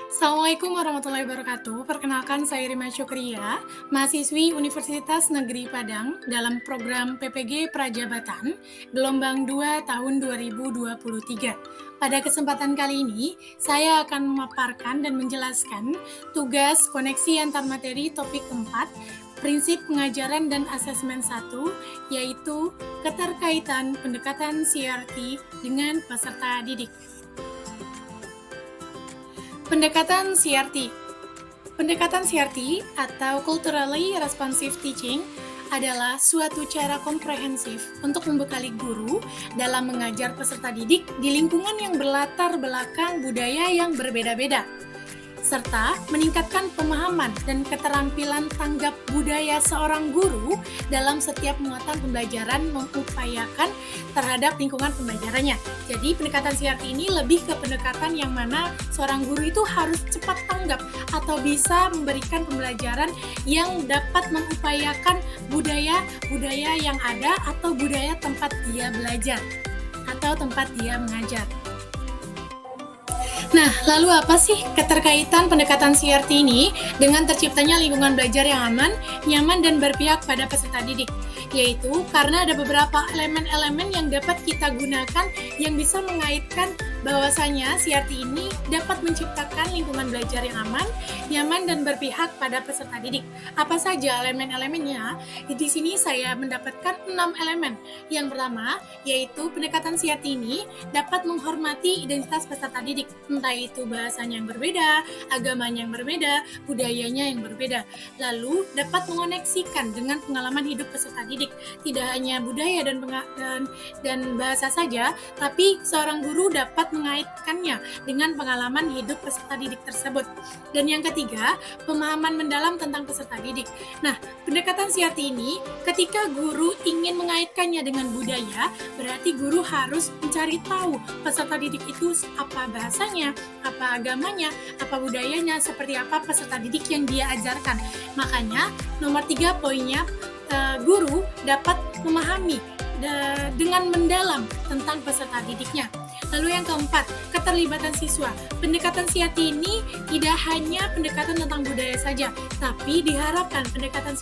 Assalamualaikum warahmatullahi wabarakatuh. Perkenalkan saya Rima Syukriya, mahasiswi Universitas Negeri Padang dalam program PPG Prajabatan gelombang 2 tahun 2023. Pada kesempatan kali ini, saya akan memaparkan dan menjelaskan tugas koneksi antar materi topik 4, prinsip pengajaran dan asesmen 1, yaitu keterkaitan pendekatan CRT dengan peserta didik. Pendekatan CRT. Pendekatan CRT atau Culturally Responsive Teaching adalah suatu cara komprehensif untuk membekali guru dalam mengajar peserta didik di lingkungan yang berlatar belakang budaya yang berbeda-beda, serta meningkatkan pemahaman dan keterampilan tanggap budaya seorang guru dalam setiap muatan pembelajaran mengupayakan terhadap lingkungan pembelajarannya. Jadi pendekatan CRT ini lebih ke pendekatan yang mana seorang guru itu harus cepat tanggap atau bisa memberikan pembelajaran yang dapat mengupayakan budaya yang ada atau budaya tempat dia belajar atau tempat dia mengajar. Nah, lalu apa sih keterkaitan pendekatan CRT ini dengan terciptanya lingkungan belajar yang aman, nyaman, dan berpihak pada peserta didik? Yaitu karena ada beberapa elemen-elemen yang dapat kita gunakan yang bisa mengaitkan bahwasanya CRT ini dapat menciptakan lingkungan belajar yang aman, nyaman, dan berpihak pada peserta didik. Apa saja elemen-elemennya? Di sini saya mendapatkan 6 elemen. Yang pertama, yaitu pendekatan CRT ini dapat menghormati identitas peserta didik, entah itu bahasanya yang berbeda, agamanya yang berbeda, budayanya yang berbeda. Lalu dapat mengoneksikan dengan pengalaman hidup peserta didik, tidak hanya budaya dan bahasa saja, tapi seorang guru dapat mengaitkannya dengan pengalaman hidup peserta didik tersebut. Dan yang ketiga, pemahaman mendalam tentang peserta didik. Nah, pendekatan CRT ini ketika guru ingin mengaitkannya dengan budaya, berarti guru harus mencari tahu peserta didik itu apa bahasanya, apa agamanya, apa budayanya, seperti apa peserta didik yang dia ajarkan. Makanya nomor 3 poinnya, guru dapat memahami dengan mendalam tentang peserta didiknya. Lalu yang keempat, keterlibatan siswa. Pendekatan CRT ini tidak hanya pendekatan tentang budaya saja, tapi diharapkan pendekatan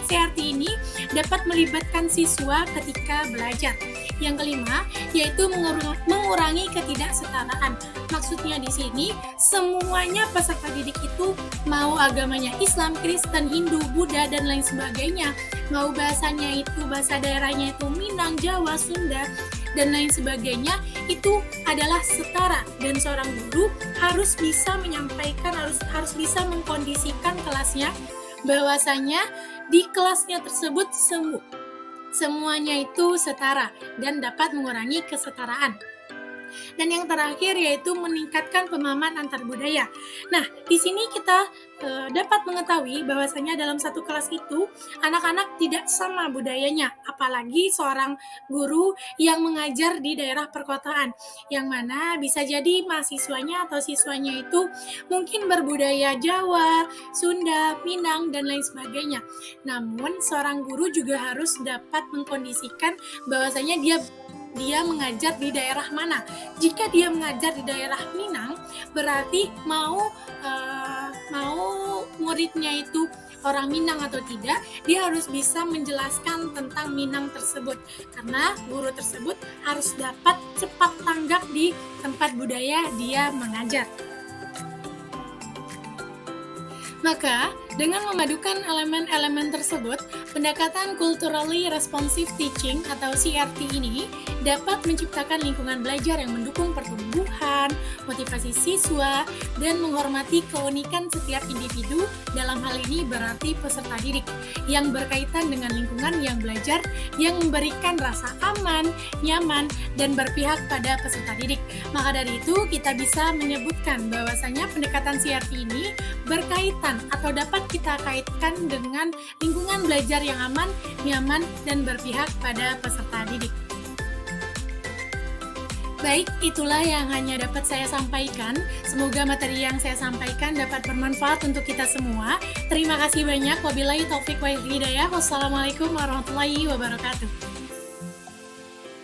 CRT ini dapat melibatkan siswa ketika belajar. Yang kelima, yaitu mengurangi ketidaksetaraan. Maksudnya di sini, semuanya peserta didik itu mau agamanya Islam, Kristen, Hindu, Buddha, dan lain sebagainya, mau bahasanya itu, bahasa daerahnya itu Minang, Jawa, Sunda, dan lain sebagainya, itu adalah setara. Dan seorang guru harus bisa menyampaikan, harus bisa mengkondisikan kelasnya, bahwasanya di kelasnya tersebut semuanya itu setara dan dapat mengurangi kesetaraan. Dan yang terakhir yaitu meningkatkan pemahaman antar budaya. Nah, di sini kita dapat mengetahui bahwasanya dalam satu kelas itu anak-anak tidak sama budayanya, apalagi seorang guru yang mengajar di daerah perkotaan, yang mana bisa jadi mahasiswanya atau siswanya itu mungkin berbudaya Jawa, Sunda, Minang, dan lain sebagainya. Namun seorang guru juga harus dapat mengkondisikan bahwasanya dia mengajar di daerah mana. Jika dia mengajar di daerah Minang, berarti mau muridnya itu orang Minang atau tidak, dia harus bisa menjelaskan tentang Minang tersebut, karena guru tersebut harus dapat cepat tanggap di tempat budaya dia mengajar. Maka, dengan memadukan elemen-elemen tersebut, pendekatan Culturally Responsive Teaching atau CRT ini dapat menciptakan lingkungan belajar yang mendukung pertumbuhan, motivasi siswa, dan menghormati keunikan setiap individu, dalam hal ini berarti peserta didik, yang berkaitan dengan lingkungan yang belajar, yang memberikan rasa aman, nyaman, dan berpihak pada peserta didik. Maka dari itu, kita bisa menyebutkan bahwasanya pendekatan CRT ini berkaitan atau dapat kita kaitkan dengan lingkungan belajar yang aman, nyaman, dan berpihak pada peserta didik. Baik, itulah yang hanya dapat saya sampaikan. Semoga materi yang saya sampaikan dapat bermanfaat untuk kita semua. Terima kasih banyak. Wabillahi taufiq wal hidayah. Wassalamualaikum warahmatullahi wabarakatuh.